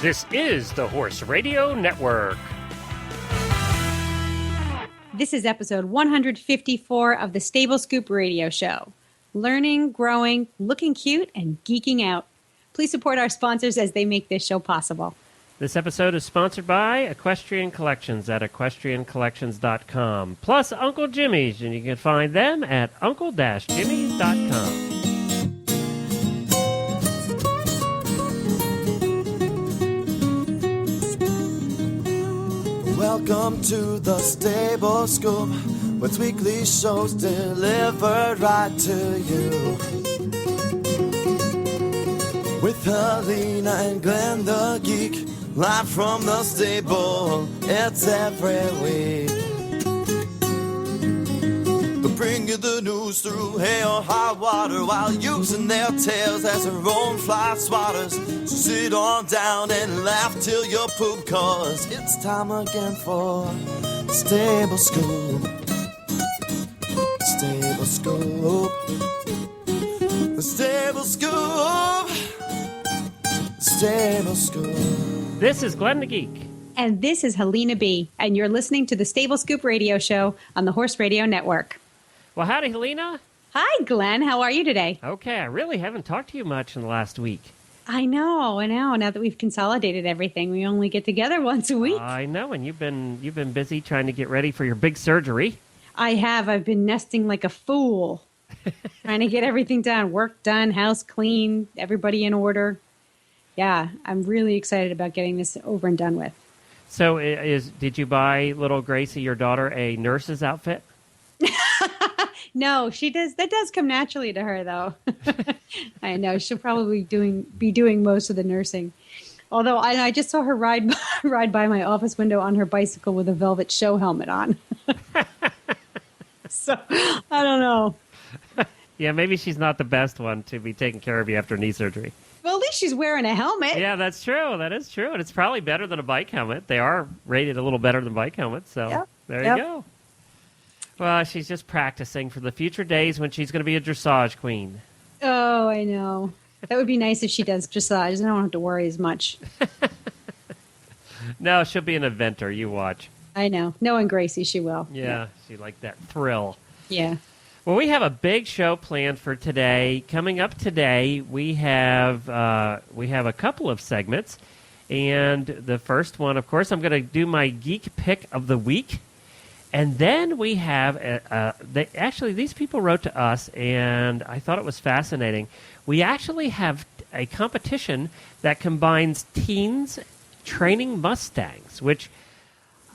This is the Horse Radio Network. This is episode 154 of the Stable Scoop Radio Show. Learning, growing, looking cute, and geeking out. Please support our sponsors as they make this show possible. This episode is sponsored by Equestrian Collections at equestriancollections.com, plus Uncle Jimmy's, and you can find them at uncle-jimmy's.com. Welcome to the Stable Scoop, with weekly shows delivered right to you. With Helena and Glenn the Geek, live from the stable, it's every week. They'll bring you the news through hail or high water, while using their tails as their own fly swatters. So sit on down and laugh till you poop, cause it's time again for Stable Scoop. Stable Scoop. The Stable Scoop. Stable Scoop. This is Glenn the Geek. And this is Helena B. And you're listening to the Stable Scoop Radio Show on the Horse Radio Network. Well, howdy, Helena. Hi, Glenn. How are you today? Okay, I really haven't talked to you much in the last week. I know. Now that we've consolidated everything, we only get together once a week. I know, and you've been busy trying to get ready for your big surgery. I have. I've been nesting like a fool, trying to get everything done. Work done, house clean, everybody in order. Yeah, I'm really excited about getting this over and done with. So did you buy little Gracie, your daughter, a nurse's outfit? No, she does. That does come naturally to her, though. I know she'll probably be doing most of the nursing. Although I just saw her ride by my office window on her bicycle with a velvet show helmet on. So I don't know. Yeah, maybe she's not the best one to be taking care of you after knee surgery. Well, at least she's wearing a helmet. Yeah, that's true. That is true. And it's probably better than a bike helmet. They are rated a little better than bike helmets. So There you go. Well, she's just practicing for the future days when she's going to be a dressage queen. Oh, I know. That would be nice if she does dressage. I don't have to worry as much. No, she'll be an eventer. You watch. I know. Knowing Gracie, she will. Yeah, she liked that thrill. Yeah. Well, we have a big show planned for today. Coming up today, we have a couple of segments. And the first one, of course, I'm going to do my geek pick of the week. And then we have, actually, these people wrote to us, and I thought it was fascinating. We actually have a competition that combines teens training Mustangs, which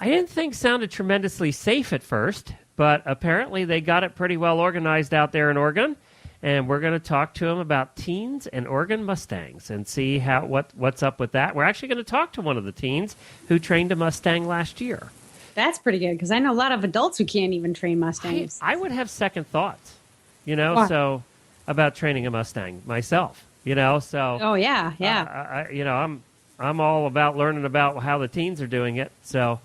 I didn't think sounded tremendously safe at first, but apparently they got it pretty well organized out there in Oregon. And we're going to talk to them about teens and Oregon Mustangs and see what's up with that. We're actually going to talk to one of the teens who trained a Mustang last year. That's pretty good, because I know a lot of adults who can't even train Mustangs. I would have second thoughts, What? so about training a Mustang myself, so. Oh, yeah. I'm all about learning about how the teens are doing it, so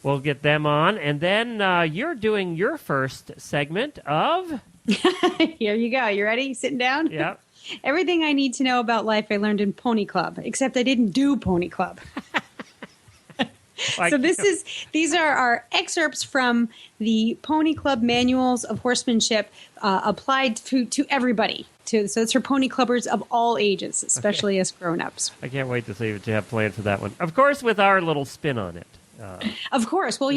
we'll get them on. And then you're doing your first segment of... Here you go. You ready? Sitting down? Yeah. Everything I need to know about life I learned in Pony Club, except I didn't do Pony Club. So these are our excerpts from the Pony Club manuals of horsemanship applied to everybody. So it's for pony clubbers of all ages, especially us grown-ups. I can't wait to see what you have planned for that one. Of course, with our little spin on it. Of course. Well,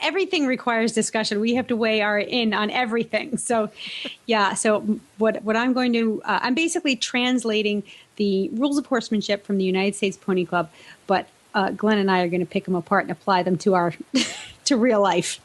everything requires discussion. We have to weigh our in on everything. So, yeah. So what I'm going to, I'm basically translating the rules of horsemanship from the United States Pony Club, but Glenn and I are going to pick them apart and apply them to our to real life.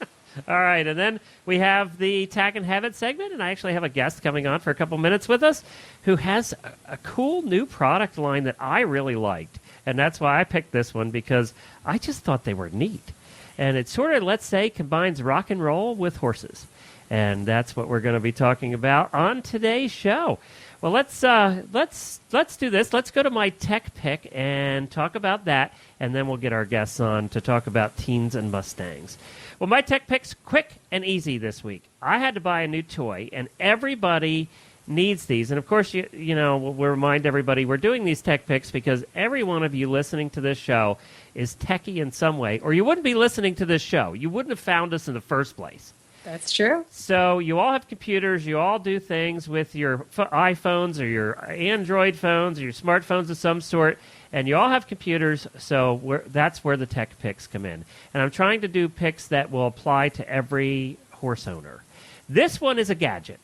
All right, and then we have the Tack and Have It segment, and I actually have a guest coming on for a couple minutes with us who has a cool new product line that I really liked, and that's why I picked this one, because I just thought they were neat. And it sort of, let's say, combines rock and roll with horses, and that's what we're going to be talking about on today's show. Well, let's do this. Let's go to my tech pick and talk about that, and then we'll get our guests on to talk about teens and Mustangs. Well, my tech pick's quick and easy this week. I had to buy a new toy, and everybody needs these. And of course, we'll remind everybody we're doing these tech picks because every one of you listening to this show is techie in some way, or you wouldn't be listening to this show. You wouldn't have found us in the first place. That's true. So you all have computers. You all do things with your iPhones or your Android phones or your smartphones of some sort, and you all have computers, so that's where the tech picks come in. And I'm trying to do picks that will apply to every horse owner. This one is a gadget.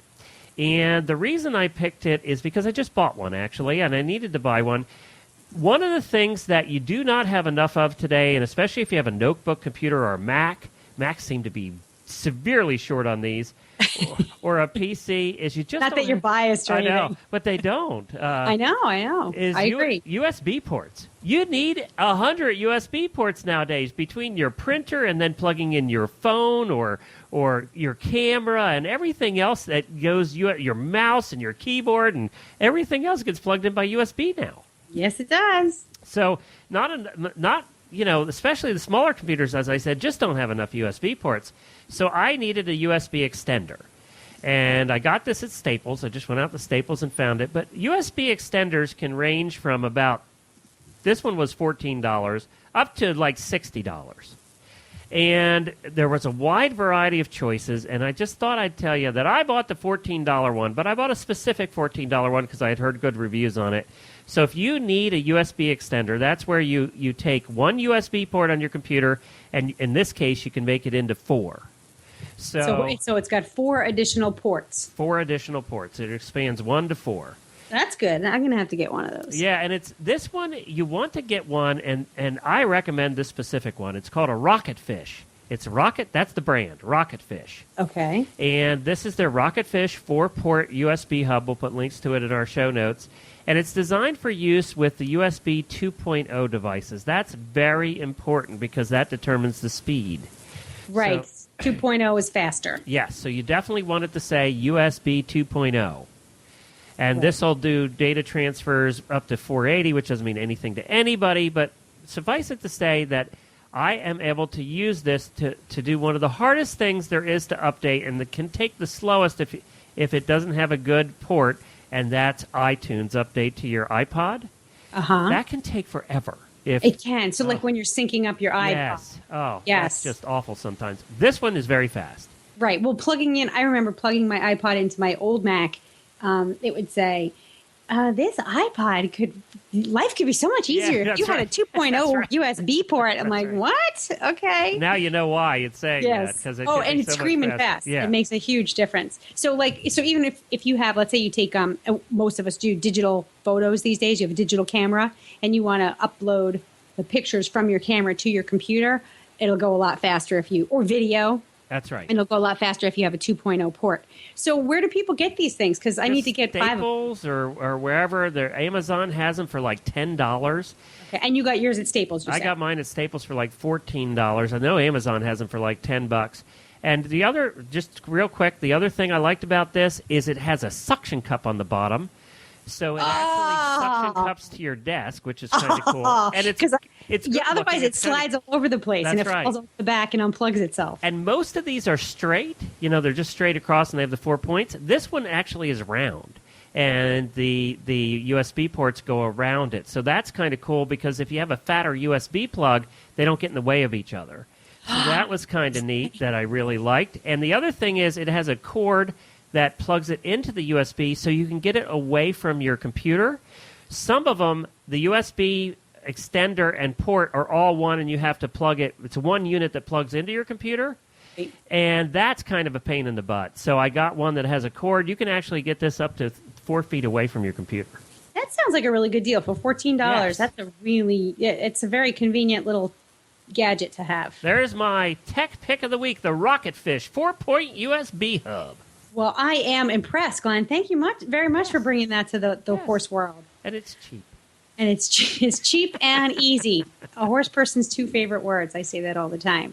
And the reason I picked it is because I just bought one, actually, and I needed to buy one. One of the things that you do not have enough of today, and especially if you have a notebook computer or a Mac, Macs seem to be severely short on these, or a PC, is you just not that you're biased or I anything. know, but they don't. I know. I agree. USB ports. You need 100 USB ports nowadays between your printer and then plugging in your phone or your camera and everything else that goes, your mouse and your keyboard and everything else gets plugged in by USB now. Yes, it does. So not especially the smaller computers, as I said, just don't have enough USB ports. So I needed a USB extender. And I got this at Staples. I just went out to Staples and found it. But USB extenders can range from about, this one was $14, up to like $60. And there was a wide variety of choices, and I just thought I'd tell you that I bought the $14 one, but I bought a specific $14 one because I had heard good reviews on it. So if you need a USB extender, that's where you take one USB port on your computer, and in this case, you can make it into 4. So it's got 4 additional ports. 4 additional ports. It expands 1 to 4. That's good. I'm going to have to get one of those. Yeah, and it's this one, you want to get one, and I recommend this specific one. It's called a Rocket Fish. It's Rocket, that's the brand, Rocket Fish. Okay. And this is their Rocket Fish 4-port USB hub. We'll put links to it in our show notes. And it's designed for use with the USB 2.0 devices. That's very important because that determines the speed. Right. So, 2.0 is faster. Yes, so you definitely want it to say USB 2.0. And this will do data transfers up to 480, which doesn't mean anything to anybody, but suffice it to say that I am able to use this to do one of the hardest things there is to update, and that can take the slowest if it doesn't have a good port, and that's iTunes update to your iPod. Uh-huh. That can take forever. It can. So like when you're syncing up your iPod. Yes. Oh, yes. That's just awful sometimes. This one is very fast. Right. Well, I remember plugging my iPod into my old Mac. It would say, this iPod life could be so much easier if you had a 2.0 USB port. I'm like, what? Okay. Now you know why it's saying that. And it's screaming fast. Yeah. It makes a huge difference. So even if you have, let's say you take, most of us do digital photos these days, you have a digital camera, and you want to upload the pictures from your camera to your computer, it'll go a lot faster or video. That's right. And it'll go a lot faster if you have a 2.0 port. So where do people get these things? Because I need to get Staples 5 of them. or wherever. Amazon has them for like $10. Okay. And you got yours at Staples, I got mine at Staples for like $14. I know Amazon has them for like $10. And the other, just real quick, the other thing I liked about this is it has a suction cup on the bottom. So it actually suction cups to your desk, which is kind of cool. And it's otherwise it slides all over the place and it falls off the back and unplugs itself. And most of these are straight. They're just straight across and they have the 4 points. This one actually is round. And the USB ports go around it. So that's kind of cool because if you have a fatter USB plug, they don't get in the way of each other. So that was kind of neat that I really liked. And the other thing is it has a cord that plugs it into the USB so you can get it away from your computer. Some of them, the USB extender and port are all one, and you have to plug it. It's one unit that plugs into your computer, and that's kind of a pain in the butt. So I got one that has a cord. You can actually get this up to 4 feet away from your computer. That sounds like a really good deal for $14. Yes. That's it's a very convenient little gadget to have. There's my tech pick of the week, the Rocket Fish 4-point USB hub. Well, I am impressed, Glenn. Thank you very much for bringing that to the horse world. And it's cheap. And it's cheap and easy. A horse person's 2 favorite words. I say that all the time.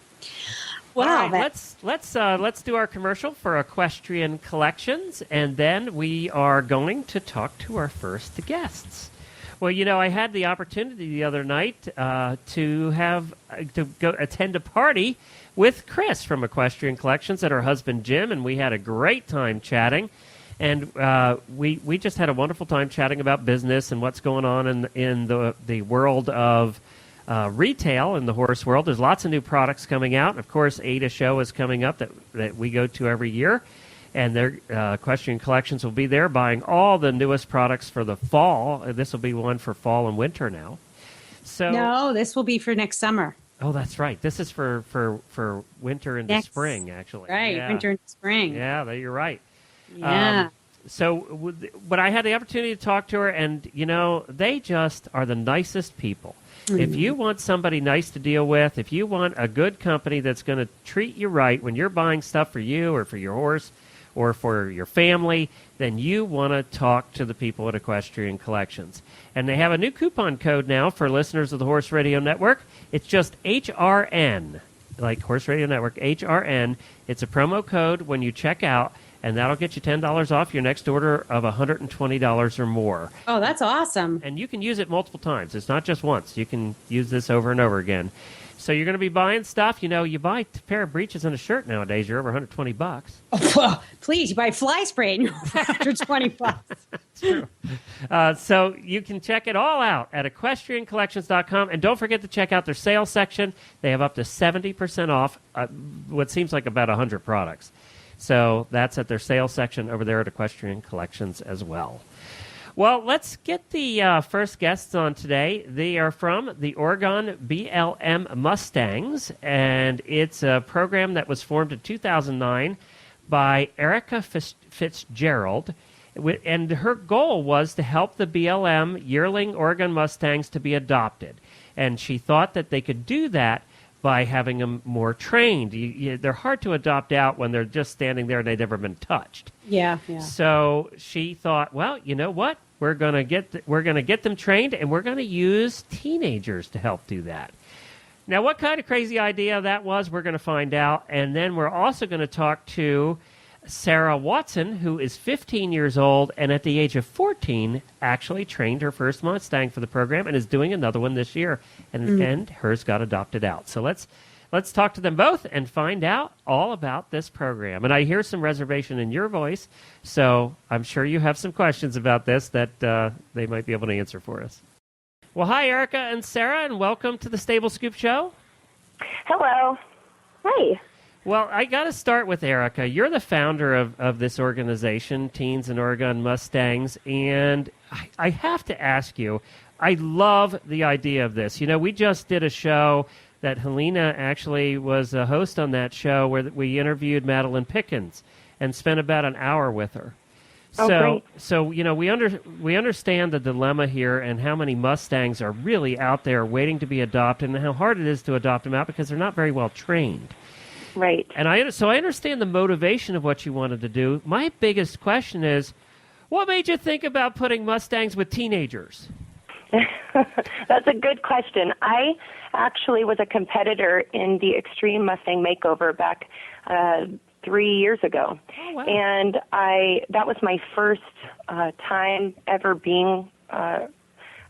Wow. All right, let's do our commercial for Equestrian Collections, and then we are going to talk to our first guests. Well, I had the opportunity the other night to go attend a party with Chris from Equestrian Collections and her husband Jim, and we had a great time chatting. And we just had a wonderful time chatting about business and what's going on in the world of retail in the horse world. There's lots of new products coming out. Of course, ADA Show is coming up that we go to every year. And their equestrian collections will be there buying all the newest products for the fall. This will be one for fall and winter now. So No, this will be for next summer. Oh, that's right. This is for winter into spring, actually. Right, yeah. winter and spring. Yeah, you're right. Yeah. But I had the opportunity to talk to her, and, they just are the nicest people. Mm-hmm. If you want somebody nice to deal with, if you want a good company that's going to treat you right when you're buying stuff for you or for your horse or for your family, then you want to talk to the people at Equestrian Collections. And they have a new coupon code now for listeners of the Horse Radio Network. It's just HRN, like Horse Radio Network, HRN. It's a promo code when you check out, and that'll get you $10 off your next order of $120 or more. Oh, that's awesome. And you can use it multiple times. It's not just once. You can use this over and over again. So you're going to be buying stuff. You buy a pair of breeches and a shirt nowadays, you're over $120. Oh, well, please, you buy fly spray and you're over $120. That's true. So you can check it all out at equestriancollections.com. And don't forget to check out their sales section. They have up to 70% off what seems like about 100 products. So that's at their sales section over there at Equestrian Collections as well. Well, let's get the first guests on today. They are from the Oregon BLM Mustangs, and it's a program that was formed in 2009 by Erica Fitzgerald, and her goal was to help the BLM yearling Oregon Mustangs to be adopted. And she thought that they could do that by having them more trained. They're hard to adopt out when they're just standing there and they've never been touched. Yeah. So she thought, well, you know what? We're going to get them trained, and we're going to use teenagers to help do that. Now, what kind of crazy idea that was, we're going to find out. And then we're also going to talk to Sarah Watson, who is 15 years old, and at the age of 14 actually trained her first Mustang for the program and is doing another one this year, and hers got adopted out. So let's talk to them both and find out all about this program. And I hear some reservation in your voice, so I'm sure you have some questions about this that they might be able to answer for us. Well, hi, Erica and Sarah, and welcome to the Stable Scoop Show. Hello. Hi. Well, I got to start with Erica. You're the founder of this organization, Teens in Oregon Mustangs, and I have to ask you, I love the idea of this. We just did a show that Helena actually was a host on that show where we interviewed Madeline Pickens and spent about an hour with her. Oh, great. So we understand the dilemma here and how many Mustangs are really out there waiting to be adopted and how hard it is to adopt them out because they're not very well trained. Right. And I understand the motivation of what you wanted to do. My biggest question is, what made you think about putting Mustangs with teenagers? That's a good question. I actually was a competitor in the Extreme Mustang Makeover back 3 years ago. Oh, wow. And that was my first time ever being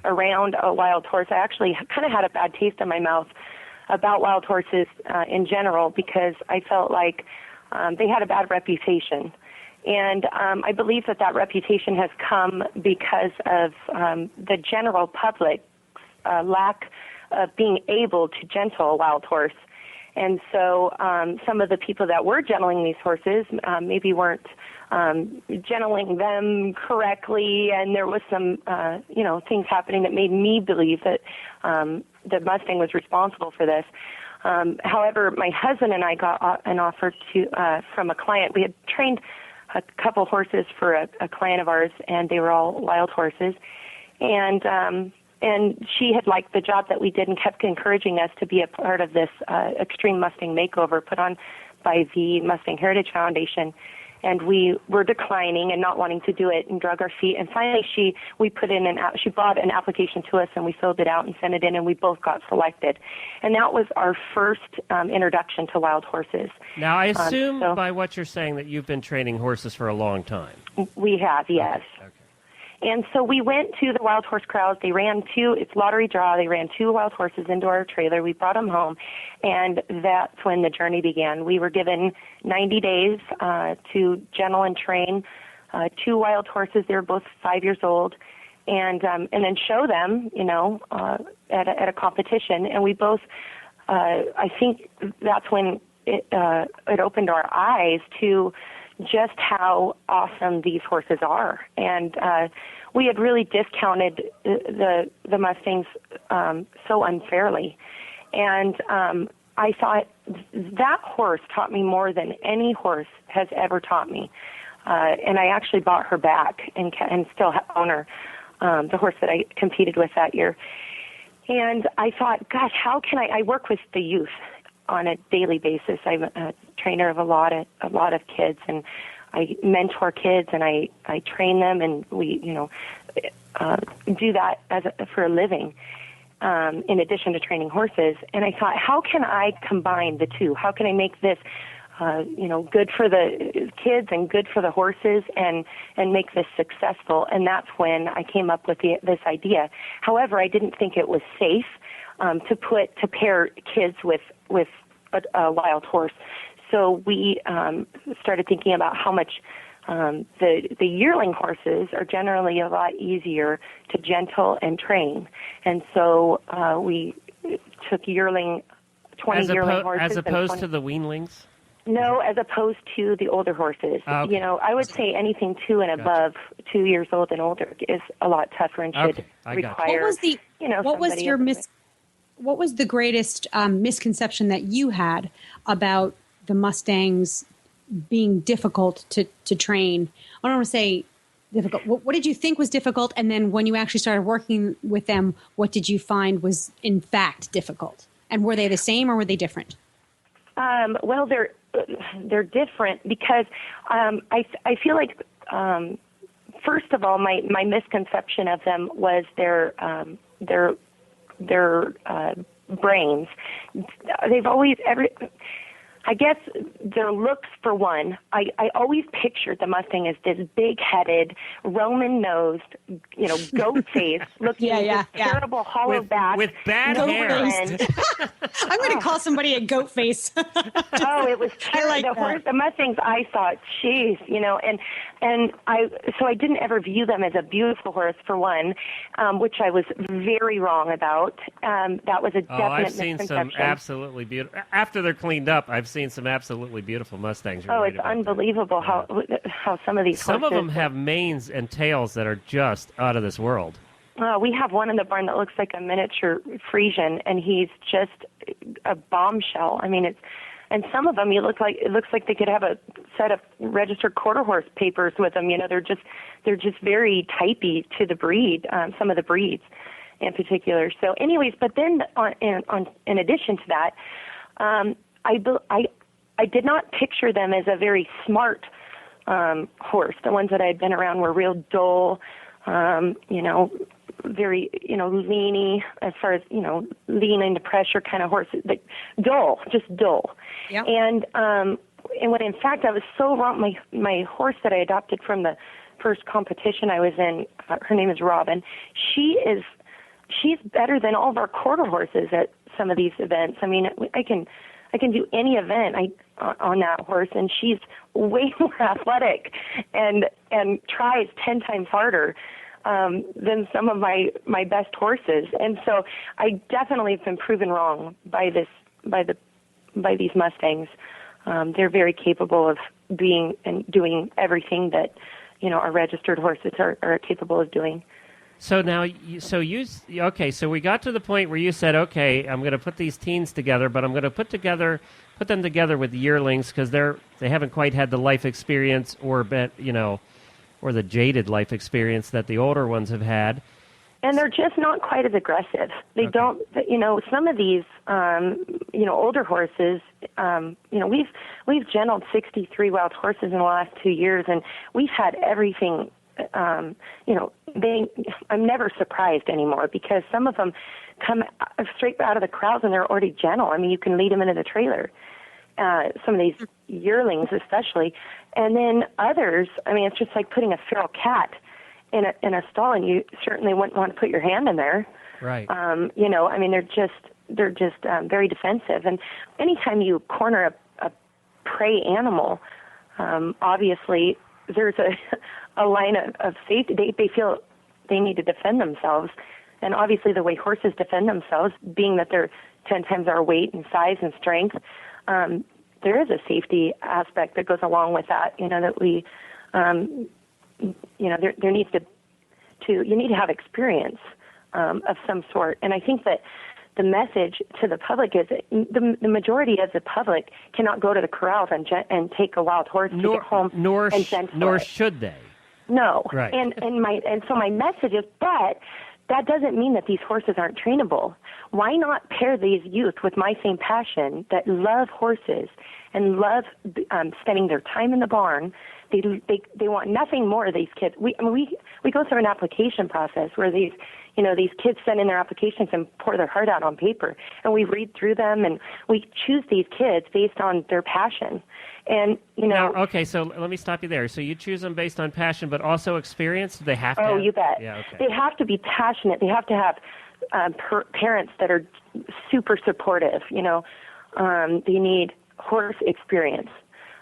around a wild horse. I actually kind of had a bad taste in my mouth about wild horses in general because I felt like they had a bad reputation. And I believe that reputation has come because of the general public's lack of being able to gentle a wild horse. And so some of the people that were gentling these horses maybe weren't gentling them correctly, and there was some things happening that made me believe that the Mustang was responsible for this. However, my husband and I got an offer from a client. We had trained a couple horses for a client of ours, and they were all wild horses. And she had liked the job that we did and kept encouraging us to be a part of this Extreme Mustang Makeover put on by the Mustang Heritage Foundation. And we were declining and not wanting to do it and drug our feet. And finally, she brought an application to us, and we filled it out and sent it in, and we both got selected. And that was our first introduction to wild horses. Now, I assume by what you're saying that you've been training horses for a long time. We have, yes. Okay. And so we went to the wild horse crowds. They ran it's lottery draw. They ran 2 wild horses into our trailer. We brought them home, and that's when the journey began. We were given 90 days to gentle and train two wild horses. They were both 5 years old, and then show them, at a competition. And we both, I think that's when it opened our eyes to just how awesome these horses are. And we had really discounted the Mustangs so unfairly. And I thought that horse taught me more than any horse has ever taught me. And I actually bought her back and still own her, the horse that I competed with that year. And I thought, gosh, how can I work with the youth on a daily basis. I'm a trainer of a lot of kids, and I mentor kids, and I train them, and we do that for a living. In addition to training horses, and I thought, how can I combine the two? How can I make this, good for the kids and good for the horses, and make this successful? And that's when I came up with this idea. However, I didn't think it was safe to pair kids with a wild horse. So we started thinking about how much the yearling horses are generally a lot easier to gentle and train. And so we took 20 yearling horses. As opposed to the weanlings? No, as opposed to the older horses. Okay. I would say anything 2 and above, 2 years old and older, is a lot tougher and should require. What was the greatest misconception that you had about the Mustangs being difficult to train? I don't want to say difficult. What did you think was difficult? And then when you actually started working with them, what did you find was in fact difficult? And were they the same or were they different? Well, they're different because I feel like first of all, my misconception of them was their brains. They've always I guess their looks, for one. I always pictured the Mustang as this big-headed, Roman-nosed, goat face, looking terrible hollow back with bad hair. I'm going to call somebody a goat face. Oh, it was terrible. The Mustangs, I thought, geez, and I didn't ever view them as a beautiful horse, for one, which I was very wrong about. That was a definite I've seen misconception. some absolutely beautiful. After they're cleaned up, I've seen some absolutely beautiful Mustangs. It's unbelievable how some of these horses. Some of them have manes and tails that are just out of this world. We have one in the barn that looks like a miniature Frisian, and he's just a bombshell. I mean, and some of them it looks like they could have a set of registered quarter horse papers with them. They're just very typey to the breed. Some of the breeds, in particular. So, anyways, but then in addition to that, I did not picture them as a very smart horse. The ones that I had been around were real dull, very, leany as far as, lean into pressure kind of horses, but just dull. Yep. And when in fact I was so wrong, my horse that I adopted from the first competition I was in, her name is Robin. She's better than all of our quarter horses at some of these events. I mean, I can do any event on that horse, and she's way more athletic and tries 10 times harder than some of my best horses. And so I definitely have been proven wrong by these Mustangs. They're very capable of being and doing everything that our registered horses are capable of doing. So now, so we got to the point where you said, okay, I'm going to put these teens together, but I'm going to put them together with yearlings because they haven't quite had the life experience or the jaded life experience that the older ones have had. And they're just not quite as aggressive. They don't, some of these, older horses, we've gentled 63 wild horses in the last 2 years, and we've had everything. I'm never surprised anymore because some of them come straight out of the crowds and they're already gentle. I mean, you can lead them into the trailer. Some of these yearlings, especially, and then others. I mean, it's just like putting a feral cat in a stall, and you certainly wouldn't want to put your hand in there. Right. I mean, they're just very defensive. And anytime you corner a prey animal, obviously, there's a line of safety. They feel they need to defend themselves. And obviously the way horses defend themselves, being that they're 10 times our weight and size and strength, there is a safety aspect that goes along with that, that we, there needs you need to have experience of some sort. And I think that the message to the public is that the majority of the public cannot go to the corrals and take a wild horse to get home and send for nor it. should they. No. Right. And so my message is, but that doesn't mean that these horses aren't trainable. Why not pair these youth with my same passion that love horses and love spending their time in the barn? They want nothing more. These kids. We go through an application process where these kids send in their applications and pour their heart out on paper, and we read through them and we choose these kids based on their passion. And Now, okay, so let me stop you there. So you choose them based on passion, but also experience. Do they have to? Oh, have? you bet. Yeah, okay. They have to be passionate. They have to have parents that are super supportive. They need horse experience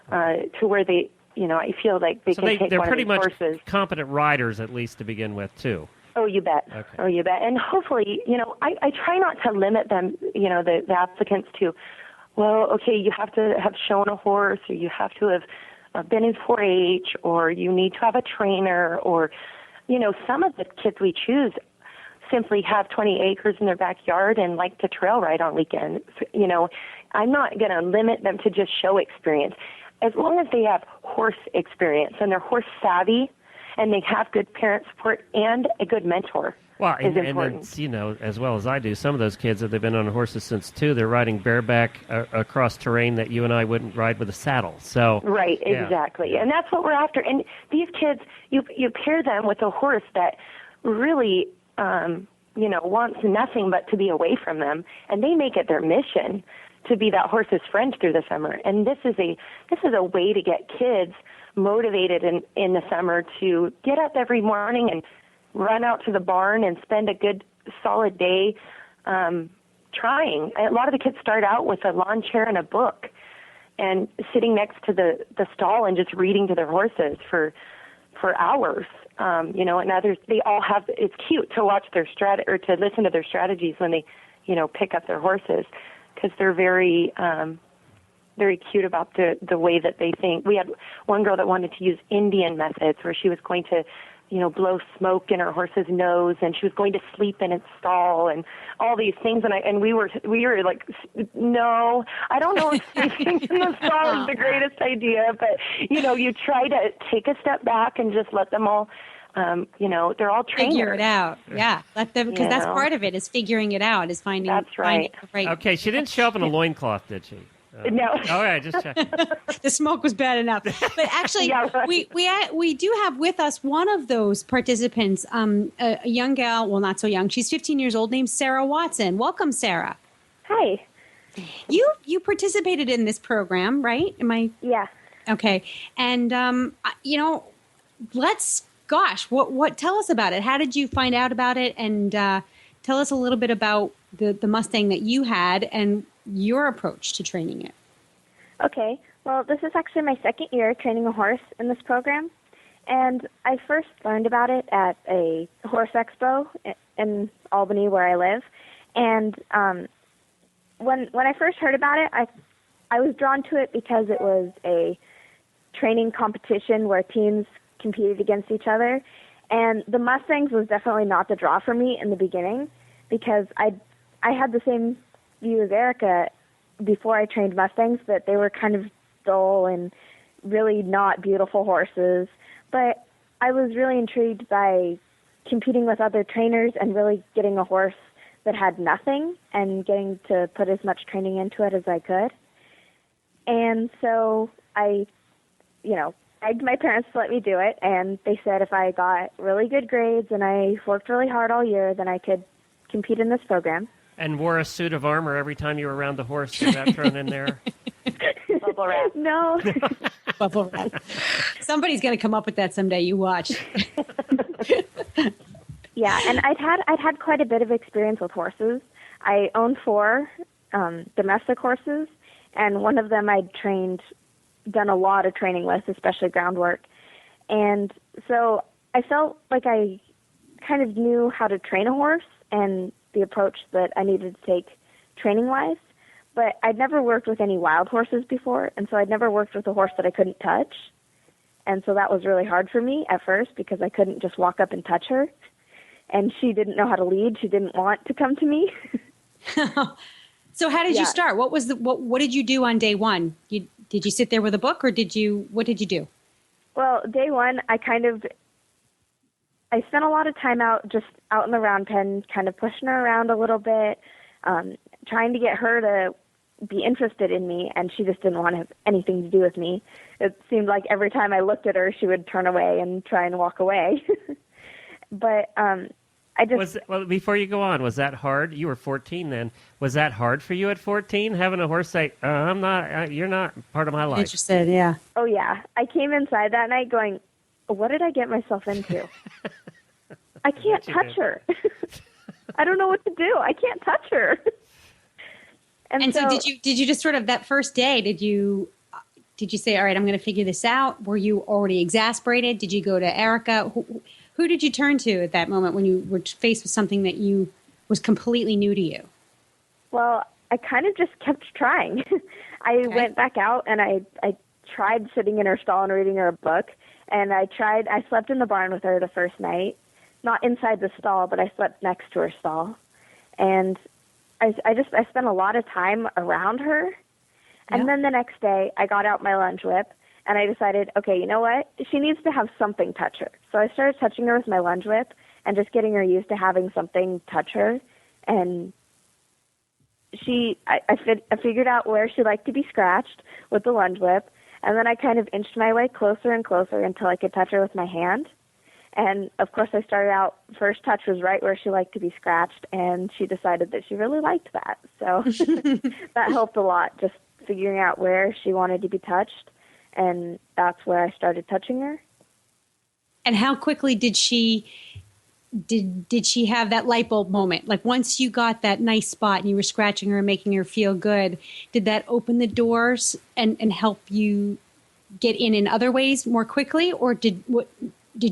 to where they. I feel like they can take they're one pretty of these much horses. competent riders, at least to begin with, too. Oh, you bet. Okay. Oh, you bet. And hopefully, I try not to limit them, the applicants to, well, okay, you have to have shown a horse, or you have to have been in 4-H, or you need to have a trainer, or, some of the kids we choose simply have 20 acres in their backyard and like to trail ride on weekends. I'm not going to limit them to just show experience. As long as they have horse experience and they're horse savvy and they have good parent support and a good mentor. Well, is and important. it's, as well as I do, some of those kids, if they've been on horses since 2, they're riding bareback across terrain that you and I wouldn't ride with a saddle. So Right, yeah. exactly. And that's what we're after. And these kids, you pair them with a horse that really, wants nothing but to be away from them, and they make it their mission to be that horse's friend through the summer. And this is a way to get kids motivated in the summer to get up every morning and run out to the barn and spend a good solid day trying. A lot of the kids start out with a lawn chair and a book and sitting next to the stall and just reading to their horses for hours. And others, they all have, it's cute to watch their or to listen to their strategies when they, pick up their horses, because they're very, very cute about the way that they think. We had one girl that wanted to use Indian methods where she was going to, blow smoke in her horse's nose, and she was going to sleep in its stall, and all these things. And we were like, no, I don't know if sleeping in the stall is the greatest idea, but you try to take a step back and just let them all, they're all trainers. Figure it out. Yeah, let them, because that's part of it, is figuring it out, is finding. That's right. Finding the right. Okay, she didn't show up in a loincloth, did she? No. All right, just checking. The smoke was bad enough. But actually, Yeah, right. we do have with us one of those participants, a young gal, well, not so young. She's 15 years old, named Sarah Watson. Welcome, Sarah. Hi. You participated in this program, right? Am I? Yeah. Okay. And, what tell us about it. How did you find out about it? And tell us a little bit about the Mustang that you had and your approach to training it. Okay. Well, this is actually my second year training a horse in this program. And I first learned about it at a horse expo in Albany, where I live. And when I first heard about it, I was drawn to it because it was a training competition where teams competed against each other. And the Mustangs was definitely not the draw for me in the beginning, because I had the same view as Erica before I trained Mustangs, that they were kind of dull and really not beautiful horses. But I was really intrigued by competing with other trainers and really getting a horse that had nothing and getting to put as much training into it as I could. And so I begged my parents to let me do it, and they said if I got really good grades and I worked really hard all year, then I could compete in this program. And wore a suit of armor every time you were around the horse. Was that thrown in there? Bubble wrap. No. Bubble wrap. Somebody's going to come up with that someday. You watch. Yeah, and I'd had quite a bit of experience with horses. I own 4 domestic horses, and one of them I'd done a lot of training with, especially groundwork. And so I felt like I kind of knew how to train a horse and the approach that I needed to take training-wise, but I'd never worked with any wild horses before, and so I'd never worked with a horse that I couldn't touch. And so that was really hard for me at first because I couldn't just walk up and touch her. And she didn't know how to lead. She didn't want to come to me. So how did Yeah. you start? What did you do on day one? Did you sit there with a book, or what did you do? Well, day one, I spent a lot of time just out in the round pen, kind of pushing her around a little bit, trying to get her to be interested in me, and she just didn't want to have anything to do with me. It seemed like every time I looked at her, she would turn away and try and walk away. But before you go on, was that hard? You were 14 then. Was that hard for you at 14, having a horse say, you're not part of my life? Interested, yeah. Oh, yeah. I came inside that night going, what did I get myself into? I can't touch her. I don't know what to do. I can't touch her. And so did you just sort of that first day, did you say, all right, I'm going to figure this out? Were you already exasperated? Did you go to Erica? Who did you turn to at that moment when you were faced with something that was completely new to you? Well, I kind of just kept trying. I went back out and I tried sitting in her stall and reading her a book. And I slept in the barn with her the first night, not inside the stall, but I slept next to her stall. And I spent a lot of time around her. And then the next day I got out my lunge whip and I decided, okay, you know what? She needs to have something touch her. So I started touching her with my lunge whip and just getting her used to having something touch her. And I figured out where she liked to be scratched with the lunge whip. And then I kind of inched my way closer and closer until I could touch her with my hand. And, of course, I started out, first touch was right where she liked to be scratched, and she decided that she really liked that. So that helped a lot, just figuring out where she wanted to be touched, and that's where I started touching her. And how quickly did she have that light bulb moment? Like once you got that nice spot and you were scratching her and making her feel good, did that open the doors and help you get in other ways more quickly? Or did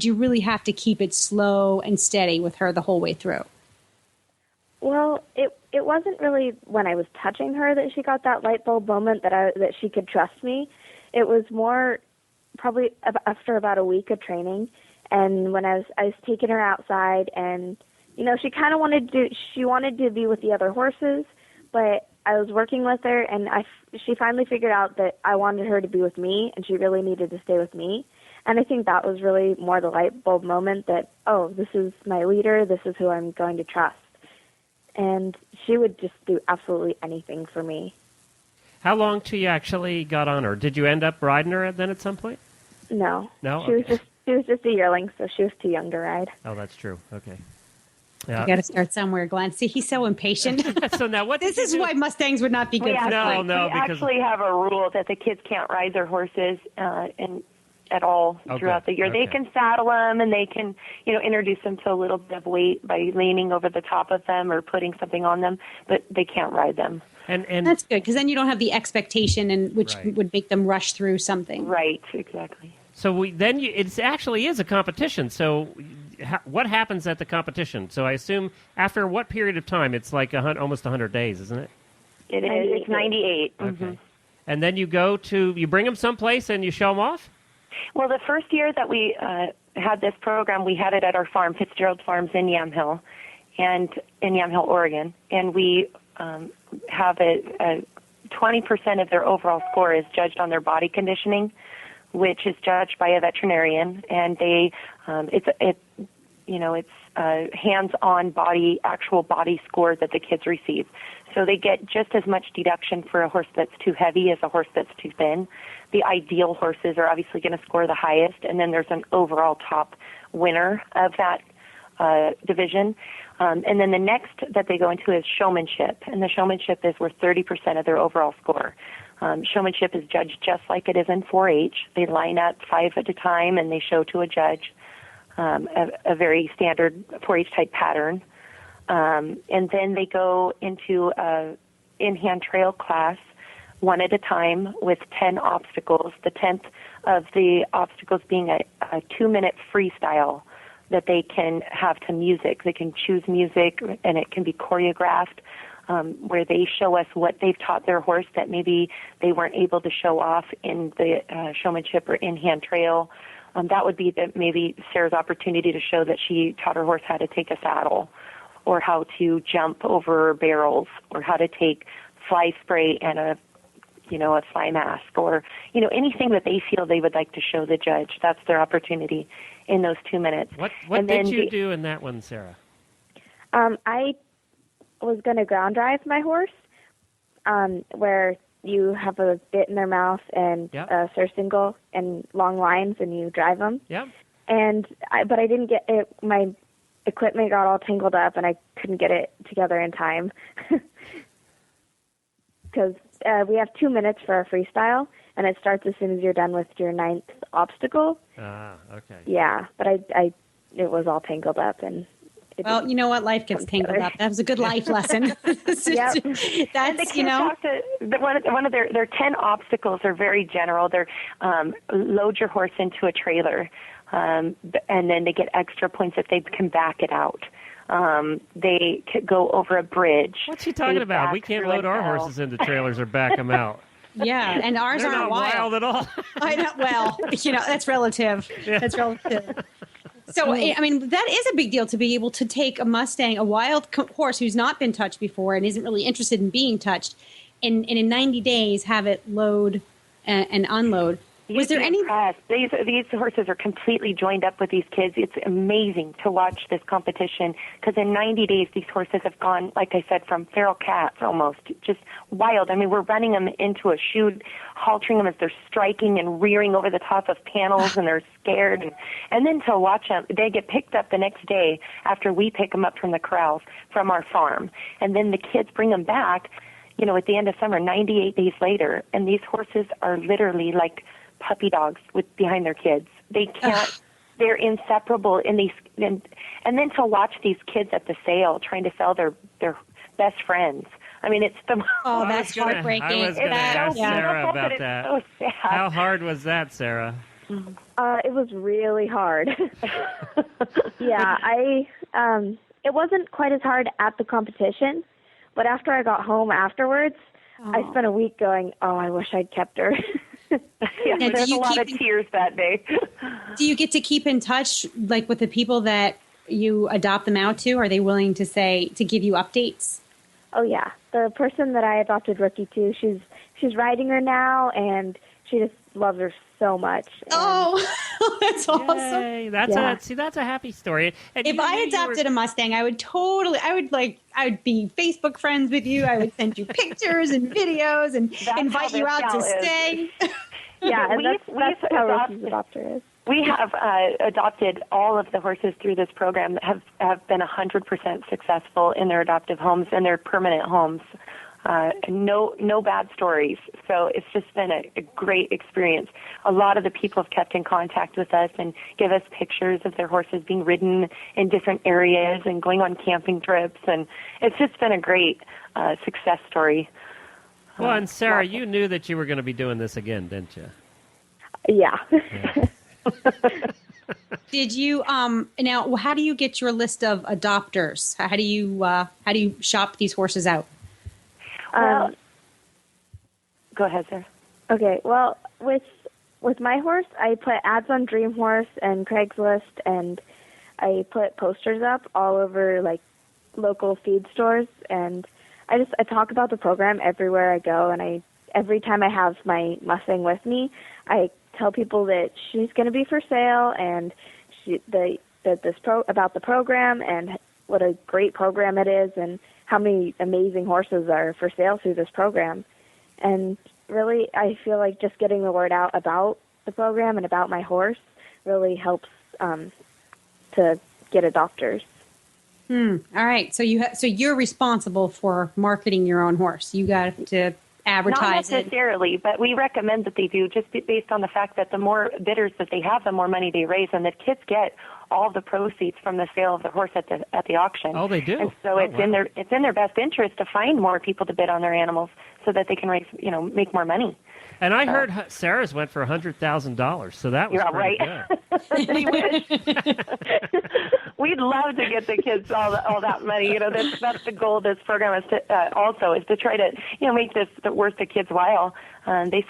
you really have to keep it slow and steady with her the whole way through? Well, it wasn't really when I was touching her that she got that light bulb moment that she could trust me. It was more probably after about a week of training. And when I was taking her outside, and she kind of wanted to be with the other horses, but I was working with her, and she finally figured out that I wanted her to be with me, and she really needed to stay with me. And I think that was really more the light bulb moment that, oh, this is my leader, this is who I'm going to trust. And she would just do absolutely anything for me. How long till you actually got on her? Did you end up riding her then at some point? No. No? She was just a yearling, so she was too young to ride. Oh, that's true. Okay. You got to start somewhere, Glenn. See, he's so impatient. So now what? This is why Mustangs would not be good for No, we because actually have a rule that the kids can't ride their horses at all throughout the year. Okay. They can saddle them and they can, introduce them to a little bit of weight by leaning over the top of them or putting something on them, but they can't ride them. And that's good because then you don't have the expectation, which would make them rush through something. Right, exactly. So it actually is a competition. So what happens at the competition? So I assume after what period of time? It's like almost 100 days, isn't it? It is. It's 98. Okay. Mm-hmm. And then you bring them someplace and you show them off? Well, the first year that we had this program, we had it at our farm, Fitzgerald Farms in Yamhill, Oregon, and we have a 20% of their overall score is judged on their body conditioning, which is judged by a veterinarian, and it's hands-on actual body score that the kids receive. So they get just as much deduction for a horse that's too heavy as a horse that's too thin. The ideal horses are obviously going to score the highest, and then there's an overall top winner of that division. And then the next that they go into is showmanship, and the showmanship is worth 30% of their overall score. Showmanship is judged just like it is in 4-H. They line up 5 at a time, and they show to a judge a very standard 4-H type pattern. And then they go into a in-hand trail class, one at a time with 10 obstacles. The 10th of the obstacles being a 2-minute freestyle that they can have to music. They can choose music, and it can be choreographed, where they show us what they've taught their horse that maybe they weren't able to show off in the showmanship or in-hand trail. That would be maybe Sarah's opportunity to show that she taught her horse how to take a saddle, or how to jump over barrels, or how to take fly spray and a fly mask, or, anything that they feel they would like to show the judge. That's their opportunity in those 2 minutes. What did you do in that one, Sarah? I was going to ground drive my horse, where you have a bit in their mouth and a surcingle and long lines, and you drive them. Yeah. But I didn't get it. My equipment got all tangled up, and I couldn't get it together in time. Because we have 2 minutes for a freestyle, and it starts as soon as you're done with your 9th obstacle. Ah, okay. Yeah, but it was all tangled up, and well, you know what? Life gets tangled up. That was a good life lesson. Yep. That's, one of their 10 obstacles are very general. They're load your horse into a trailer, and then they get extra points if they can back it out. They could go over a bridge. What's she talking about? We can't load our horses into trailers or back them out. Yeah, and ours They're aren't not wild at all. I know. Well, that's relative. Yeah. That's relative. So, I mean, that is a big deal to be able to take a Mustang, a wild horse who's not been touched before and isn't really interested in being touched, and in 90 days have it load and unload. Was there any? These horses are completely joined up with these kids. It's amazing to watch this competition, because in 90 days these horses have gone, like I said, from feral cats almost, just wild. I mean, we're running them into a chute, haltering them as they're striking and rearing over the top of panels, and they're scared. And then to watch them, they get picked up the next day after we pick them up from the corrals from our farm, and then the kids bring them back, at the end of summer, 98 days later, and these horses are literally like puppy dogs behind their kids. They can't. They're inseparable in these. And then to watch these kids at the sale trying to sell their best friends. I mean, it's the. Oh, that's heartbreaking. I was going to ask Sarah about it's that. so sad. How hard was that, Sarah? It was really hard. Yeah, it wasn't quite as hard at the competition, but after I got home afterwards, I spent a week going, I wish I'd kept her. Yeah, there's a lot of tears that day. Do you get to keep in touch, like, with the people that you adopt them out to? Are they willing to give you updates? Oh yeah, the person that I adopted Rookie to, she's riding her now, and she just loves her so much. And that's awesome! Yay. That's a happy story. And if I adopted a Mustang, I would be Facebook friends with you. I would send you pictures and videos and invite you out to stay. Yeah, and that's how Rookie's adopter is. We have adopted all of the horses through this program that have been 100% successful in their adoptive homes and their permanent homes. No bad stories. So it's just been a great experience. A lot of the people have kept in contact with us and give us pictures of their horses being ridden in different areas and going on camping trips. And it's just been a great success story. Well, and Sarah, you knew that you were going to be doing this again, didn't you? Yeah. Did you now? How do you get your list of adopters? How do you shop these horses out? Well, go ahead, Sarah. Okay. Well, with my horse, I put ads on Dream Horse and Craigslist, and I put posters up all over like local feed stores, and I talk about the program everywhere I go, and every time I have my Mustang with me, I tell people that she's going to be for sale, and about the program and what a great program it is, and how many amazing horses are for sale through this program. And really, I feel like just getting the word out about the program and about my horse really helps to get adopters. All right. So you're responsible for marketing your own horse. You got to advertise Not it? necessarily, but we recommend that they do, just based on the fact that the more bidders that they have, the more money they raise, and that kids get all the proceeds from the sale of the horse at the auction. Oh, they do. And so it's in their best interest to find more people to bid on their animals so that they can raise, make more money. And I heard Sarah's went for $100,000, so that was pretty good. We'd love to get the kids all that money. That's the goal of this program is to try to make this worth the kids' while. They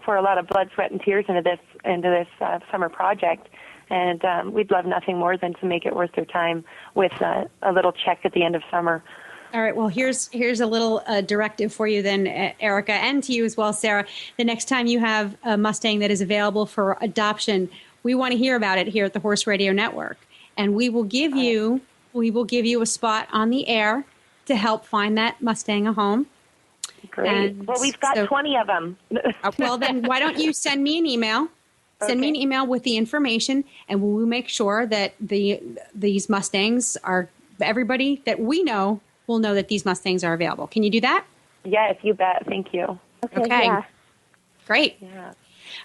pour a lot of blood, sweat, and tears into this summer project, and we'd love nothing more than to make it worth their time with a little check at the end of summer. All right. Well, here's a little directive for you then, Erica, and to you as well, Sarah. The next time you have a Mustang that is available for adoption, we want to hear about it here at the Horse Radio Network, and we will give you a spot on the air to help find that Mustang a home. Great. And well, we've got 20 of them. Well, then why don't you send me an email? Send me an email with the information, and we will make sure that these Mustangs are everybody that we know. We'll know that these Mustangs are available. Can you do that? Yes, you bet. Thank you. Okay. Yeah. Great. Yeah.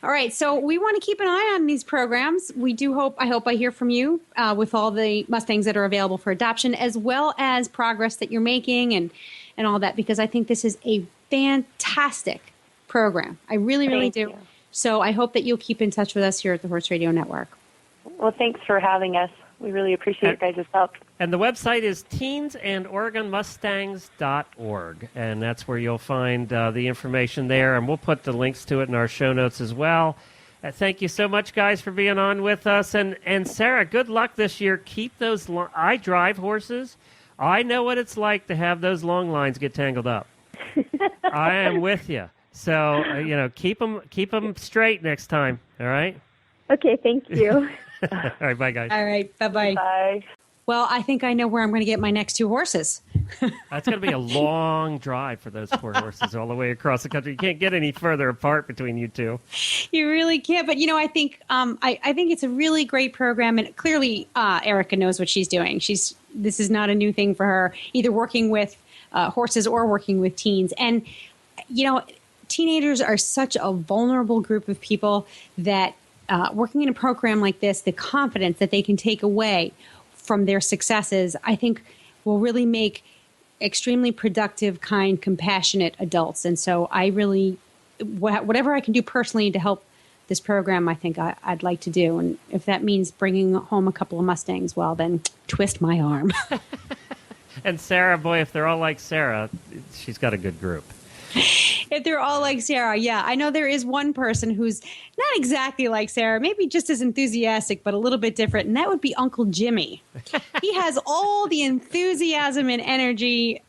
All right. So we want to keep an eye on these programs. We do hope I hear from you with all the Mustangs that are available for adoption, as well as progress that you're making and all that, because I think this is a fantastic program. I really, really do. Thank you. So I hope that you'll keep in touch with us here at the Horse Radio Network. Well, thanks for having us. We really appreciate your guys' help. And the website is teensandOregonMustangs.org, and that's where you'll find the information there, and we'll put the links to it in our show notes as well. Thank you so much, guys, for being on with us. And Sarah, good luck this year. Keep those I drive horses. I know what it's like to have those long lines get tangled up. I am with you. So, keep them straight next time, all right? Okay, thank you. All right, bye, guys. All right. Bye-bye. Bye. Well, I think I know where I'm going to get my next two horses. That's going to be a long drive for those poor horses all the way across the country. You can't get any further apart between you two. You really can't. But, I think I think it's a really great program. And clearly, Erica knows what she's doing. This is not a new thing for her, either working with horses or working with teens. And, teenagers are such a vulnerable group of people that working in a program like this, the confidence that they can take away from their successes, I think will really make extremely productive, kind, compassionate adults. And so I really, whatever I can do personally to help this program, I think I'd like to do. And if that means bringing home a couple of Mustangs, well, then twist my arm. And Sarah, boy, if they're all like Sarah, she's got a good group. If they're all like Sarah, yeah. I know there is one person who's not exactly like Sarah, maybe just as enthusiastic, but a little bit different, and that would be Uncle Jimmy. He has all the enthusiasm and energy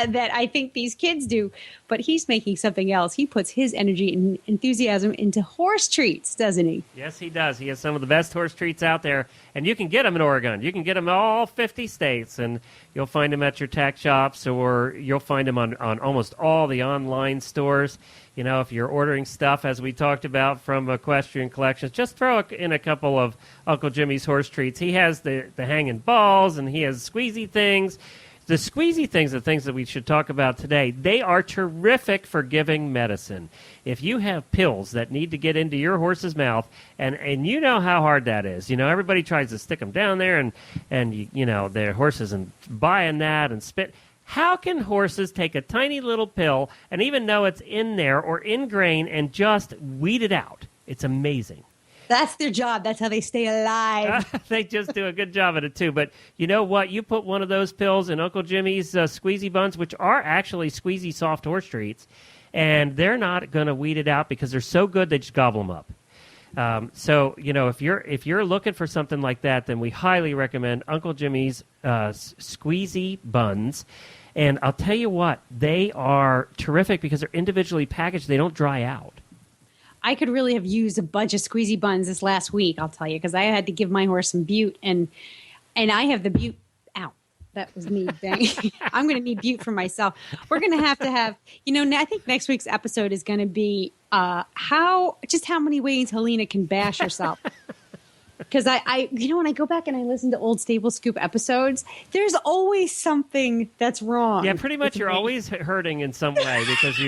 that I think these kids do, but he's making something else. He puts his energy and enthusiasm into horse treats, doesn't he? Yes, he does. He has some of the best horse treats out there, and you can get them in Oregon. You can get them in all 50 states, and you'll find them at your tack shops, or you'll find them on almost all the online stores. If you're ordering stuff, as we talked about, from Equestrian Collections, just throw in a couple of Uncle Jimmy's horse treats. He has the hanging balls, and he has squeezy things. The squeezy things are things that we should talk about today. They are terrific for giving medicine. If you have pills that need to get into your horse's mouth, and you know how hard that is. Everybody tries to stick them down there, and their horse isn't buying that and spit. How can horses take a tiny little pill and even know it's in there or in grain and just weed it out? It's amazing. That's their job. That's how they stay alive. They just do a good job at it, too. But you know what? You put one of those pills in Uncle Jimmy's squeezy buns, which are actually squeezy soft horse treats, and they're not going to weed it out because they're so good they just gobble them up. So, if you're looking for something like that, then we highly recommend Uncle Jimmy's squeezy buns. And I'll tell you what, they are terrific because they're individually packaged. They don't dry out. I could really have used a bunch of squeezy buns this last week, I'll tell you, because I had to give my horse some Butte, and I have the Butte out. That was me. I'm going to need Butte for myself. We're going to have, I think next week's episode is going to be how many ways Helena can bash herself. Because when I go back and I listen to old Stable Scoop episodes, there's always something that's wrong. Yeah, pretty much you're always hurting in some way because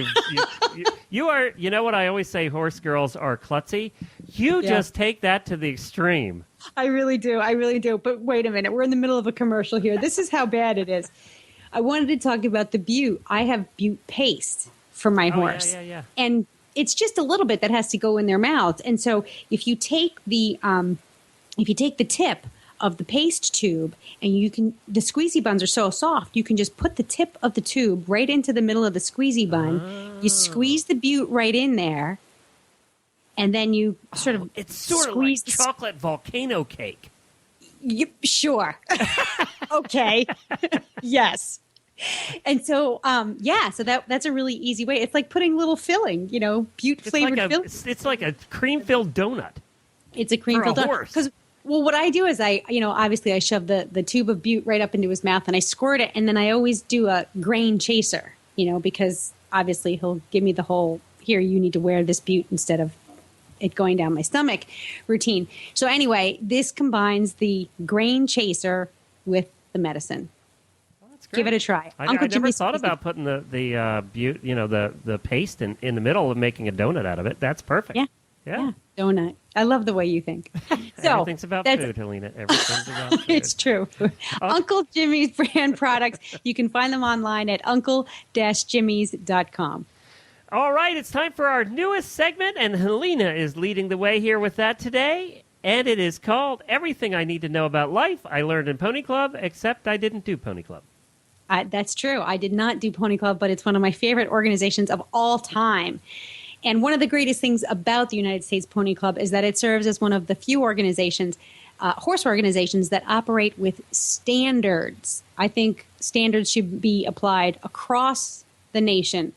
you are, you know what I always say, horse girls are klutzy. You just take that to the extreme. I really do. But wait a minute. We're in the middle of a commercial here. This is how bad it is. I wanted to talk about the butte. I have butte paste for my horse. Yeah. And it's just a little bit that has to go in their mouths. And so if you take the tip of the paste tube and the squeezy buns are so soft, you can just put the tip of the tube right into the middle of the squeezy bun. Oh. You squeeze the butte right in there, and then you it's sort of like chocolate volcano cake. Yep, sure. Okay. Yes. And so, so that's a really easy way. It's like putting little filling, butte flavored filling. It's like a cream-filled donut. It's a cream-filled donut. Because, what I do is obviously I shove the tube of butte right up into his mouth and I squirt it, and then I always do a grain chaser, because obviously he'll give me the whole, here, you need to wear this butte instead of it going down my stomach routine. So anyway, this combines the grain chaser with the medicine. Give it a try. I never thought about putting the butte, the paste in the middle and making a donut out of it. That's perfect. Yeah. Donut. I love the way you think. So everything's about food, Helena. Everything's about food. It's true. Uncle Jimmy's brand products. You can find them online at uncle-jimmys.com. All right, it's time for our newest segment, and Helena is leading the way here with that today. And it is called Everything I Need to Know About Life I Learned in Pony Club, except I didn't do Pony Club. That's true. I did not do Pony Club, but it's one of my favorite organizations of all time. And one of the greatest things about the United States Pony Club is that it serves as one of the few organizations, horse organizations, that operate with standards. I think standards should be applied across the nation.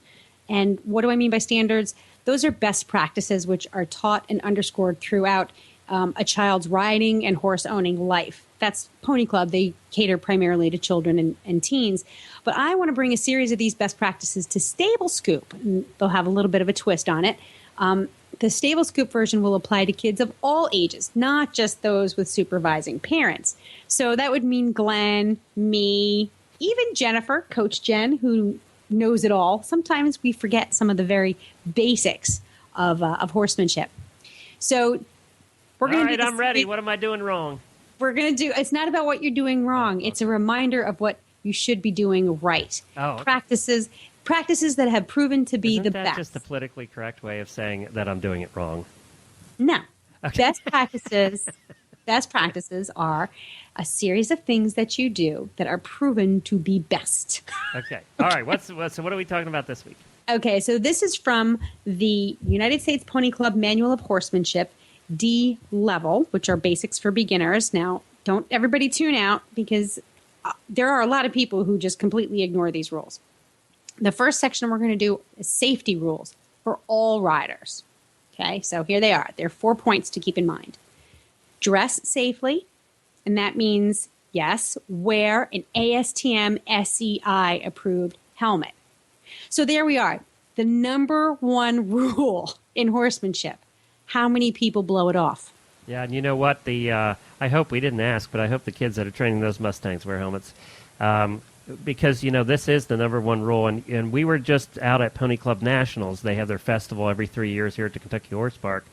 And what do I mean by standards? Those are best practices which are taught and underscored throughout a child's riding and horse owning life. That's Pony Club. They cater primarily to children and teens. But I want to bring a series of these best practices to Stable Scoop. And they'll have a little bit of a twist on it. The Stable Scoop version will apply to kids of all ages, not just those with supervising parents. So that would mean Glenn, me, even Jennifer, Coach Jen, who knows it all. Sometimes we forget some of the very basics of horsemanship. So we're going to. All right, I'm ready. What am I doing wrong? We're going to do, it's not about what you're doing wrong. It's a reminder of what you should be doing right. Oh, okay. Practices that have proven to be the best. Isn't that just the politically correct way of saying that I'm doing it wrong? No. Okay. Best practices are a series of things that you do that are proven to be best. Okay. All right. So what are we talking about this week? Okay. So this is from the United States Pony Club Manual of Horsemanship, D level, which are basics for beginners. Now, don't everybody tune out, because there are a lot of people who just completely ignore these rules. The first section we're going to do is safety rules for all riders. Okay, so here they are. There are 4 points to keep in mind. Dress safely, and that means, yes, wear an ASTM SEI approved helmet. So there we are. The number one rule in horsemanship. How many people blow it off? Yeah, and you know what? I hope we didn't ask, but I hope the kids that are training those Mustangs wear helmets. Because, this is the number one rule. And we were just out at Pony Club Nationals. They have their festival every 3 years here at the Kentucky Horse Park.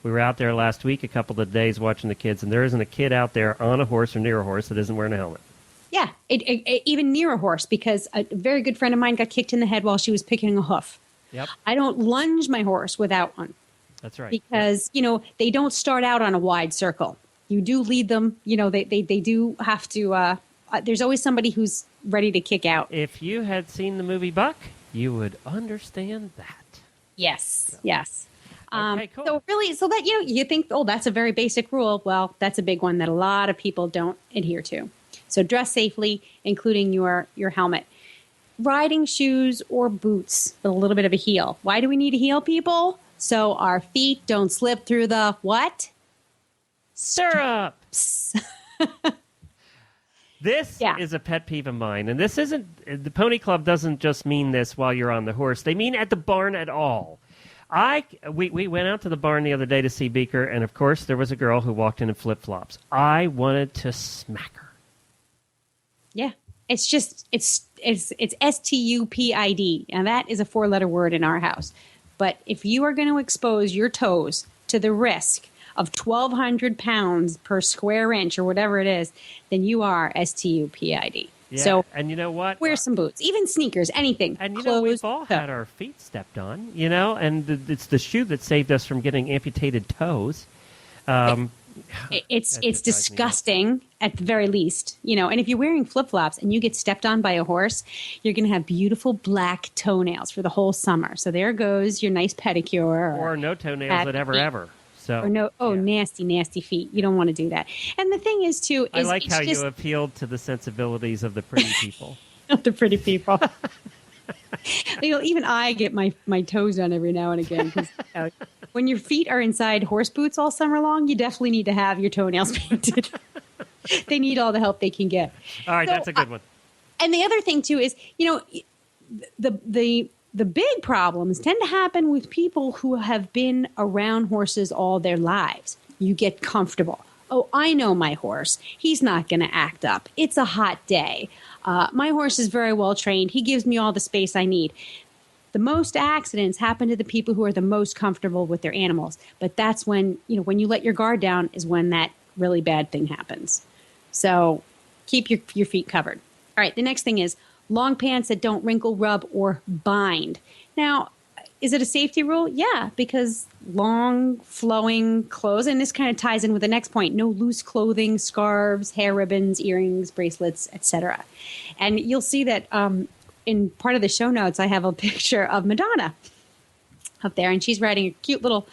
We were out there last week, a couple of days, watching the kids, and there isn't a kid out there on a horse or near a horse that isn't wearing a helmet. Yeah, even near a horse, because a very good friend of mine got kicked in the head while she was picking a hoof. Yep. I don't lunge my horse without one. That's right. Because, they don't start out on a wide circle. You do lead them. They do have to, there's always somebody who's ready to kick out. If you had seen the movie Buck, you would understand that. Yes, yes. Okay, cool. So really, that, you think, oh, that's a very basic rule. Well, that's a big one that a lot of people don't adhere to. So dress safely, including your helmet. Riding shoes or boots with a little bit of a heel. Why do we need a heel, people? So our feet don't slip through the what? Stirrups. This is a pet peeve of mine. And this isn't, the Pony Club doesn't just mean this while you're on the horse. They mean at the barn at all. We went out to the barn the other day to see Beaker, and of course there was a girl who walked in flip-flops. I wanted to smack her. Yeah. It's STUPID. And that is a 4-letter word in our house. But if you are going to expose your toes to the risk of 1,200 pounds per square inch or whatever it is, then you are STUPID. Yeah, So, and you know what? Wear some boots, even sneakers, anything. And you know, we've all Closed had toe. our feet stepped on, and it's the shoe that saved us from getting amputated toes. It's That just drives me disgusting at the very least, and if you're wearing flip-flops and you get stepped on by a horse, you're going to have beautiful black toenails for the whole summer. So there goes your nice pedicure. Or no toenails that ever. So, Or no, nasty, nasty feet. You don't want to do that. And the thing is, too, I is like it's how just you appealed to the sensibilities of the pretty people. the pretty people. Even I get my toes done every now and again. 'Cause, when your feet are inside horse boots all summer long, you definitely need to have your toenails painted. They need all the help they can get. All right, So, that's a good one. And the other thing, too, is, the big problems tend to happen with people who have been around horses all their lives. You get comfortable. Oh, I know my horse. He's not going to act up. It's a hot day. My horse is very well trained. He gives me all the space I need. The most accidents happen to the people who are the most comfortable with their animals. But that's when, when you let your guard down is when that really bad thing happens. So keep your feet covered. All right, the next thing is long pants that don't wrinkle, rub, or bind. Now, is it a safety rule? Yeah, because long, flowing clothes, and this kind of ties in with the next point, no loose clothing, scarves, hair ribbons, earrings, bracelets, etc. And you'll see that in part of the show notes, I have a picture of Madonna up there, and she's riding a cute little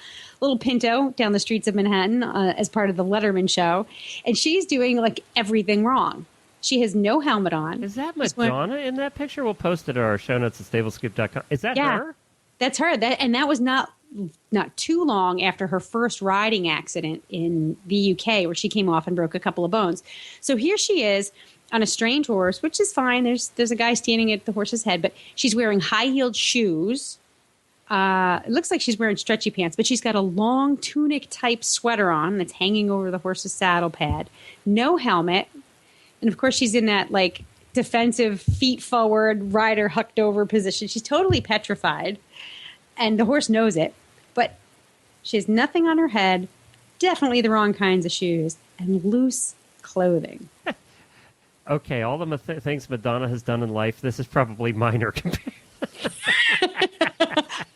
Pinto down the streets of Manhattan as part of the Letterman show, and she's doing like everything wrong. She has no helmet on. Is that Madonna in that picture? We'll post it at our show notes at stablescoop.com. Is that her? That's her. That was not too long after her first riding accident in the UK, where she came off and broke a couple of bones. So here she is on a strange horse, which is fine. There's a guy standing at the horse's head, but she's wearing high-heeled shoes. It looks like she's wearing stretchy pants, but she's got a long tunic-type sweater on that's hanging over the horse's saddle pad. No helmet. And, of course, she's in that, defensive, feet-forward, rider hucked-over position. She's totally petrified, and the horse knows it. But she has nothing on her head, definitely the wrong kinds of shoes, and loose clothing. Okay, all the things Madonna has done in life, this is probably minor compared.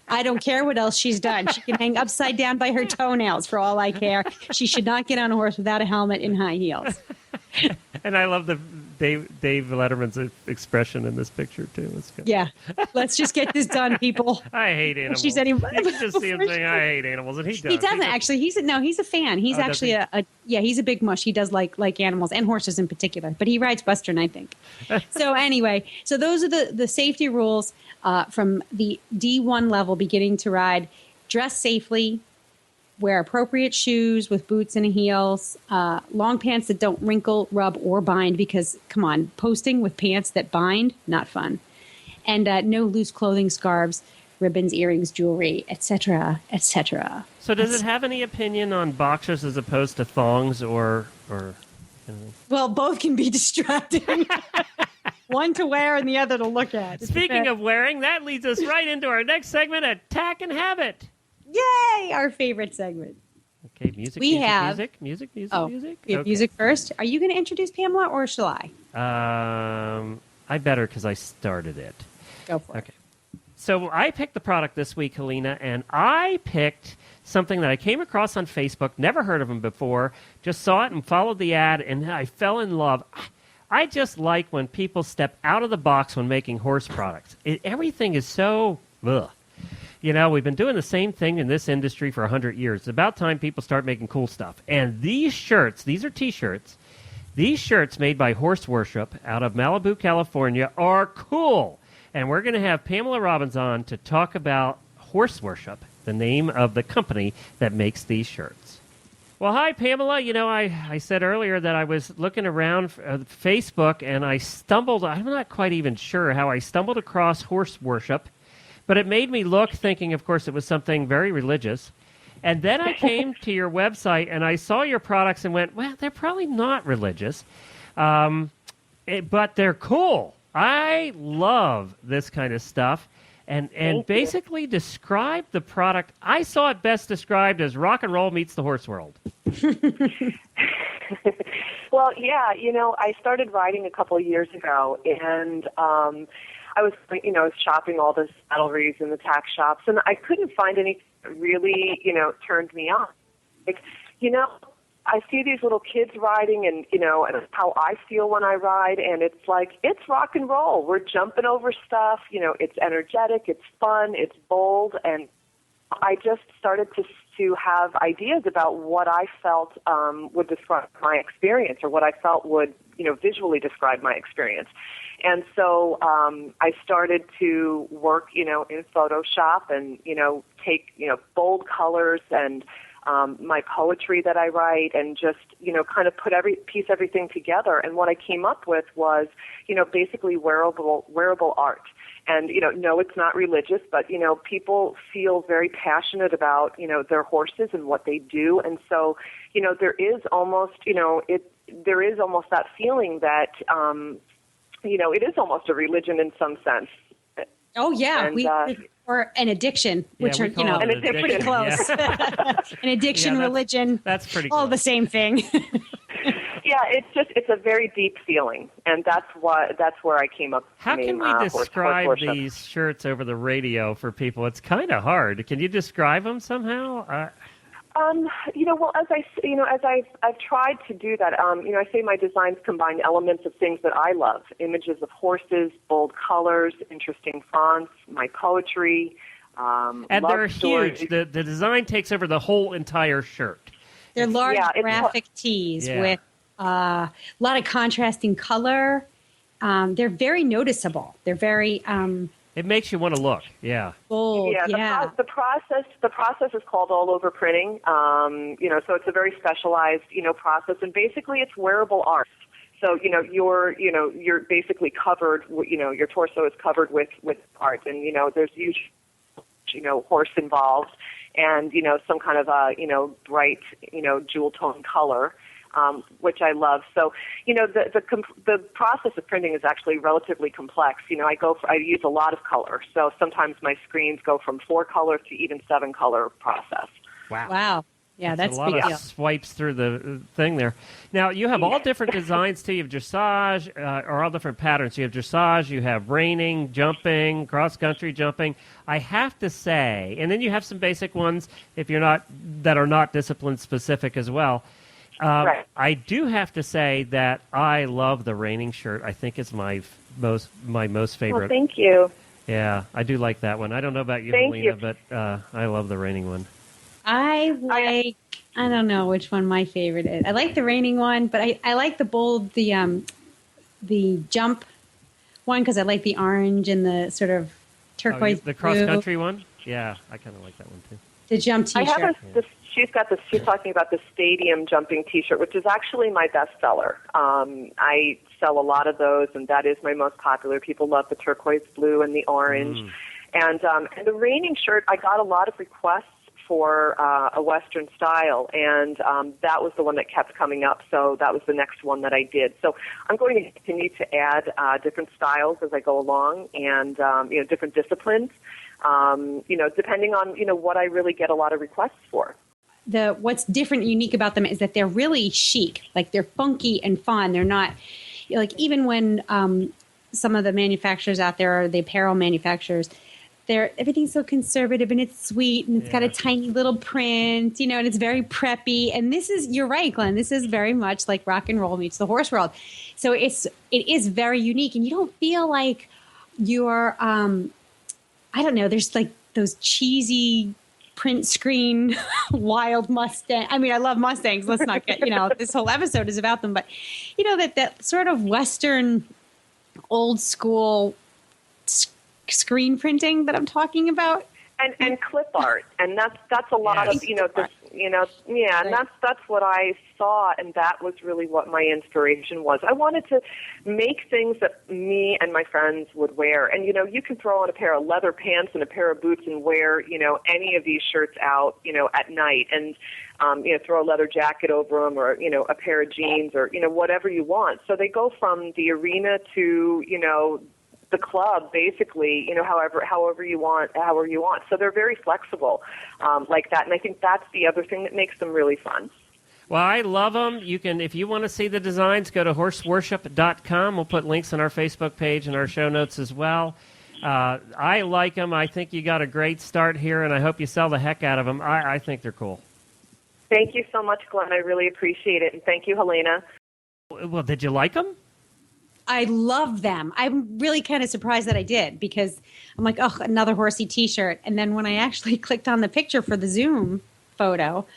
I don't care what else she's done. She can hang upside down by her toenails for all I care. She should not get on a horse without a helmet and high heels. And I love the Dave Letterman's expression in this picture, too. It's good. Yeah. Let's just get this done, people. I hate animals. She's You can just see him saying, I hate animals, and he does. He doesn't actually. He's a fan. He's actually he's a big mush. He does like animals and horses in particular, but he rides Western, I think. So anyway, those are the safety rules from the D1 level, beginning to ride. Dress safely. Wear appropriate shoes with boots and heels, long pants that don't wrinkle, rub, or bind, because, come on, posting with pants that bind, not fun. And no loose clothing, scarves, ribbons, earrings, jewelry, etc., etc. So does it have any opinion on boxers as opposed to thongs or Well, both can be distracting. One to wear and the other to look at. Speaking of wearing, that leads us right into our next segment, Attack and Habit. Yay! Our favorite segment. Okay, music. We music, have music. We have Okay. music first. Are you going to introduce Pamela, or shall I? I better, because I started it. Go for it. Okay. So I picked the product this week, Helena, and I picked something that I came across on Facebook, never heard of them before, just saw it and followed the ad, and I fell in love. I just like when people step out of the box when making horse products. Everything is so... ugh. We've been doing the same thing in this industry for 100 years. It's about time people start making cool stuff. And these shirts, these are T-shirts, these shirts made by Horse Worship out of Malibu, California, are cool. And we're going to have Pamela Robbins on to talk about Horse Worship, the name of the company that makes these shirts. Well, hi, Pamela. I said earlier that I was looking around Facebook, and I stumbled, I'm not quite even sure how I stumbled across Horse Worship. But it made me look, thinking, of course, it was something very religious. And then I came to your website and I saw your products and went, well, they're probably not religious, but they're cool. I love this kind of stuff. And basically describe the product. I saw it best described as rock and roll meets the horse world. Well, yeah, I started riding a couple of years ago, and I was, shopping all the saddleries in the tack shops, and I couldn't find anything that really, turned me on. Like, I see these little kids riding, and and how I feel when I ride, and it's like, it's rock and roll. We're jumping over stuff. It's energetic, it's fun, it's bold, and I just started to have ideas about what I felt would describe my experience, or what I felt would visually describe my experience. And so I started to work in Photoshop and take bold colors and my poetry that I write, and just kind of piece everything together. And what I came up with was basically wearable art. And, no, it's not religious, but, people feel very passionate about, their horses and what they do. And so, there is almost, there is almost that feeling that, it is almost a religion in some sense. Oh, yeah. And, or an addiction, which are, pretty close. Yeah. An addiction, religion. That's pretty all close. the same thing. Yeah, it's a very deep feeling, and that's where I came up with How the can name, we describe horse these shirts over the radio for people? It's kind of hard. Can you describe them somehow? Well, as I've tried to do that, I say my designs combine elements of things that I love: images of horses, bold colors, interesting fonts, my poetry, and love they're stories. huge. The design takes over the whole entire shirt. They're large graphic tees with a lot of contrasting color. They're very noticeable. They're very it makes you want to look. Yeah. bold. The process is called all over printing. So it's a very specialized process, and basically it's wearable art. So you're basically covered. Your torso is covered with art, and there's usually horse involved, and some kind of bright jewel tone color, which I love. So the process of printing is actually relatively complex. I use a lot of color, so sometimes my screens go from 4-color to even 7-color process. Wow. Yeah, that's a lot big of deal. swipes through the thing there. Now, you have all different designs, too. You have dressage, or all different patterns. You have dressage, you have reining, jumping, cross-country jumping. I have to say, and then you have some basic ones that are not discipline-specific as well. Right. I do have to say that I love the reining shirt. I think it's my most favorite. Well, thank you. Yeah, I do like that one. I don't know about you, Thank Helena, you. but I love the reining one. I don't know which one my favorite is. I like the reining one, but I like the bold, the jump one, because I like the orange and the sort of turquoise the blue. cross-country one? Yeah, I kind of like that one, too. The jump T-shirt. I have she's talking about the stadium jumping T-shirt, which is actually my bestseller. I sell a lot of those, and that is my most popular. People love the turquoise blue and the orange. And the reining shirt, I got a lot of requests for a Western style, and that was the one that kept coming up, so that was the next one that I did. So I'm going to continue to add different styles as I go along, and different disciplines, depending on what I really get a lot of requests for. What's different and unique about them is that they're really chic. Like, they're funky and fun. They're not, like, even when some of the manufacturers out there, or the apparel manufacturers, everything's so conservative and it's sweet and it's got a tiny little print, and it's very preppy. And you're right, Glenn, this is very much like rock and roll meets the horse world. So it is very unique, and you don't feel like you're, I don't know, there's like those cheesy print screen wild Mustang. I mean, I love Mustangs. Let's not get, this whole episode is about them, but that sort of Western old school screen printing that I'm talking about. and clip art, and that's a lot Yes. of and that's what I saw, and that was really what my inspiration was. I wanted to make things that me and my friends would wear, and you can throw on a pair of leather pants and a pair of boots and wear any of these shirts out at night, and throw a leather jacket over them, or a pair of jeans, or whatever you want. So they go from the arena to the club, basically, however you want. So they're very flexible like that, and I think that's the other thing that makes them really fun. Well, I love them. You can, if you want to see the designs, go to horseworship.com. We'll put links on our Facebook page and our show notes as well. I like them. I think you got a great start here, and I hope you sell the heck out of them. I think they're cool. Thank you so much, Glenn. I really appreciate it, and thank you, Helena. Well, did you like them? I love them. I'm really kind of surprised that I did, because I'm like, oh, another horsey T-shirt. And then when I actually clicked on the picture for the Zoom photo,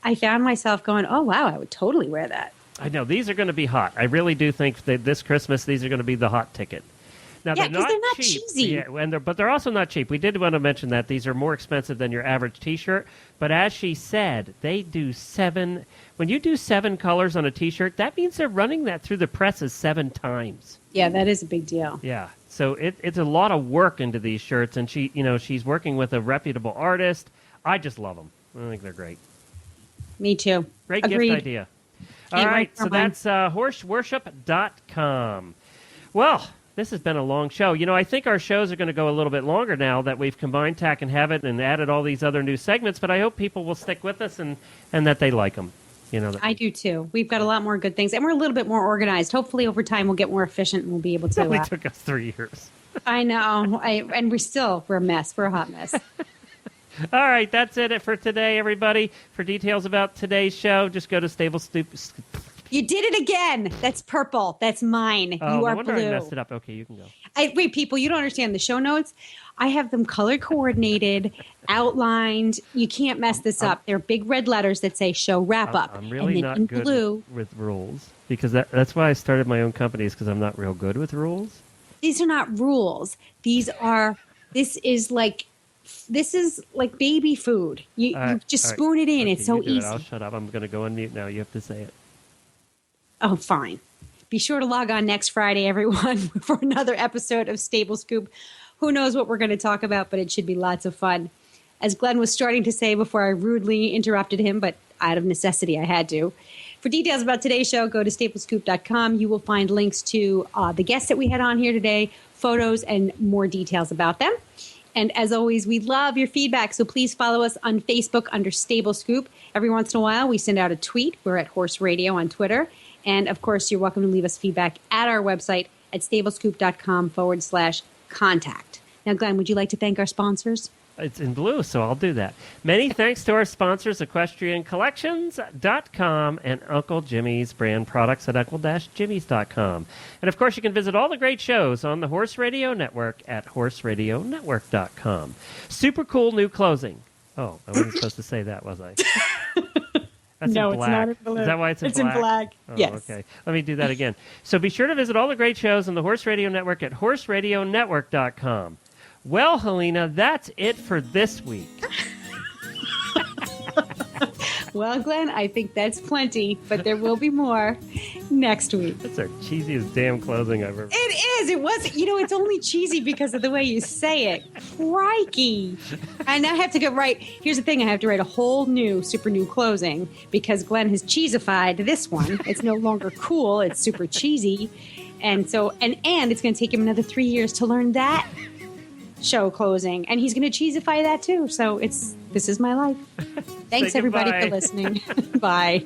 I found myself going, oh, wow, I would totally wear that. I know. These are going to be hot. I really do think that this Christmas, these are going to be the hot ticket. Now, Yeah, 'cause they're not cheap. cheesy. Yeah, but they're also not cheap. We did want to mention that these are more expensive than your average T-shirt. But as she said, they do 7. When you do 7 colors on a T-shirt, that means they're running that through the presses 7 times. Yeah, that is a big deal. Yeah. So it's a lot of work into these shirts, and she's working with a reputable artist. I just love them. I think they're great. Me too. Great Agreed. gift idea. All Can't right, wait for so mine. that's horseworship.com. Well, this has been a long show. I think our shows are going to go a little bit longer now that we've combined Tack and Have It and added all these other new segments, but I hope people will stick with us and that they like them. I do too. We've got a lot more good things, and we're a little bit more organized. Hopefully over time we'll get more efficient and we'll be able to. It only took us 3 years. I know. And we're a mess. We're a hot mess. All right, that's it for today, everybody. For details about today's show, just go to Stable Stoop. You did it again. That's purple. That's mine. Oh, You no are wonder blue. I messed it up. Okay, you can go. Wait, people, you don't understand. The show notes, I have them color coordinated, outlined. You can't mess this up. They're big red letters that say show wrap up. I'm really and then not in good blue. with rules, because that's why I started my own company, is because I'm not real good with rules. These are not rules. This is like baby food. You just all right. spoon it in. Okay, it's so you do it. easy. I'll shut up. I'm going to go on mute now. You have to say it. Oh, fine. Be sure to log on next Friday, everyone, for another episode of Stable Scoop. Who knows what we're going to talk about, but it should be lots of fun. As Glenn was starting to say before I rudely interrupted him, but out of necessity I had to. For details about today's show, go to staplescoop.com. You will find links to the guests that we had on here today, photos, and more details about them. And as always, we love your feedback, so please follow us on Facebook under Stable Scoop. Every once in a while, we send out a tweet. We're at Horse Radio on Twitter. And, of course, you're welcome to leave us feedback at our website at stablescoop.com/contact. Now, Glenn, would you like to thank our sponsors? It's in blue, so I'll do that. Many thanks to our sponsors, EquestrianCollections.com and Uncle Jimmy's brand products at uncle-jimmys.com. And, of course, you can visit all the great shows on the Horse Radio Network at horseradionetwork.com. Super cool new closing. Oh, I wasn't supposed to say that, was I? That's No, in it's black. not in blue. Is that why it's in It's black? in black, Oh, yes. Okay. Let me do that again. So be sure to visit all the great shows on the Horse Radio Network at horseradionetwork.com. Well, Helena, that's it for this week. Well, Glenn, I think that's plenty, but there will be more next week. That's our cheesiest damn closing I've ever. It is. It was. It's only cheesy because of the way you say it. Crikey. And I have to go right. Here's the thing. I have to write a whole new, super new closing because Glenn has cheesified this one. It's no longer cool. It's super cheesy. And so, and it's going to take him another 3 years to learn that show closing. And he's going to cheesify that too. So this is my life. Thanks everybody goodbye. for listening. Bye.